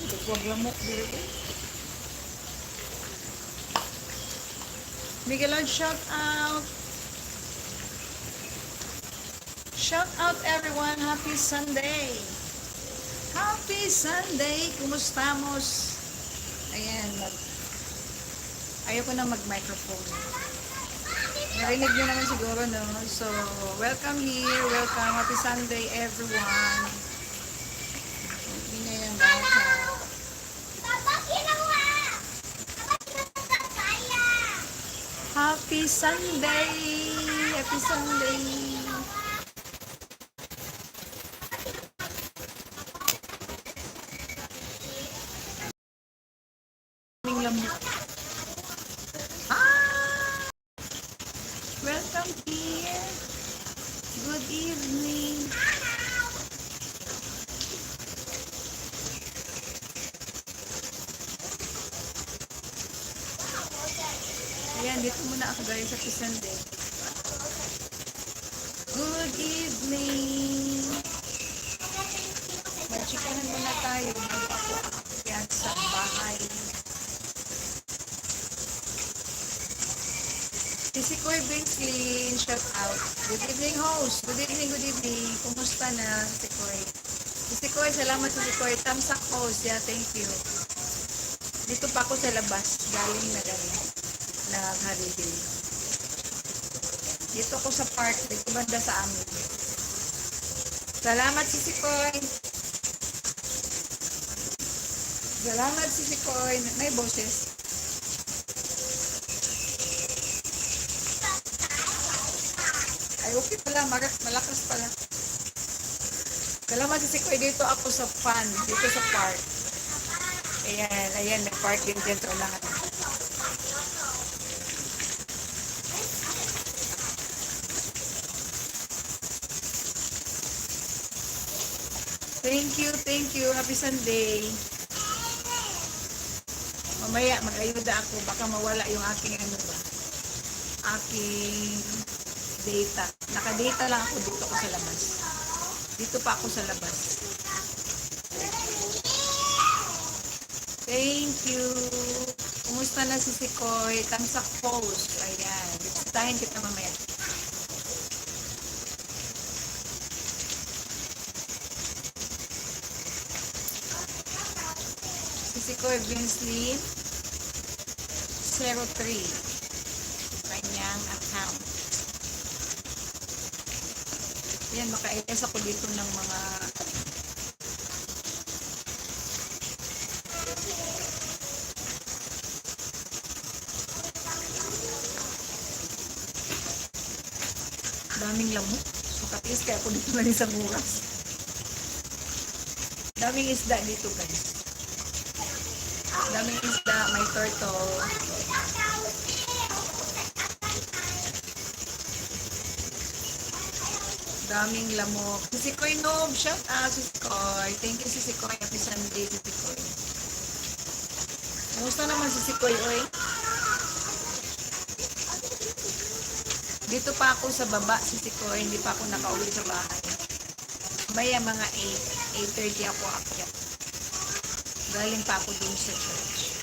Huwag lamok dito. Miguelon, shout out. Shout out everyone. Happy Sunday. Happy Sunday. Kumustamos? Ayan. Ayoko na mag-microphone. Narinig nyo naman siguro, no? So, welcome here. Welcome. Happy Sunday, everyone. Hindi na yan bata. Happy Sunday! Happy Sunday! Aming lamok. Welcome here. Good evening. Ayan, dito muna ako guys sa Sunday. Good evening. Mag-chikanan muna tayo. Yan sa bahay. Si Koy Brinsley, shout out. Good evening, host. Good evening, good evening. Kumusta na si Koy? Si Koy, salamat si Koy. Thumbs up, host. Yeah, thank you. Dito pa ako sa labas. Galing na gano'n. Nag-holiday. Dito ako sa park. Dito banda sa amin. Salamat si Koy. Salamat si Koy. May boses. Ay, okay pala. Malakas pala. Salamat si Koy. Dito ako sa fun. Dito sa park. Ayan. Ayan. May park din dito lang. Thank you, thank you. Happy Sunday. Mamaya, mag-ayuda ako. Baka mawala yung aking ano ba? Aking data. Naka-data lang ako dito ko sa labas. Dito pa ako sa labas. Thank you. Kumusta na si Sikoy? Tamsak post. Ayan. Bisitahin kita mamaya. Si Koy Brinsley 03 kanyang account. Yan, maka-LS ako dito ng mga daming lamok. So, katiis kaya ako dito na rin sa bukas. Daming isda dito, guys. Daming isda, may turtle. Daming lamok. Si Koy Noob, shout out si Koy. Thank you si Koy. Happy Sunday si Koy. Kumusta naman si Koy, oy? Dito pa ako sa baba si Koy. Hindi pa ako nakauwi sa bahay. Maya mga 8:30 ako akyat. Galing pa ako dun sa church.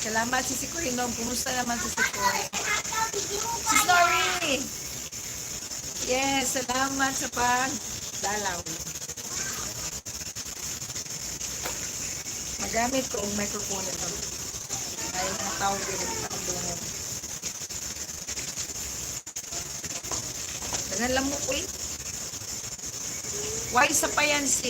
Salamat si Koy Noob. Kumusta naman si Koy? Si Snorri! Yes, salamat sa pagdalaw. Magamit ko ang microphone ito. Ay, natawag din ang pagdungan. Dagan lang mo ko eh. Why sa pa yan, sis?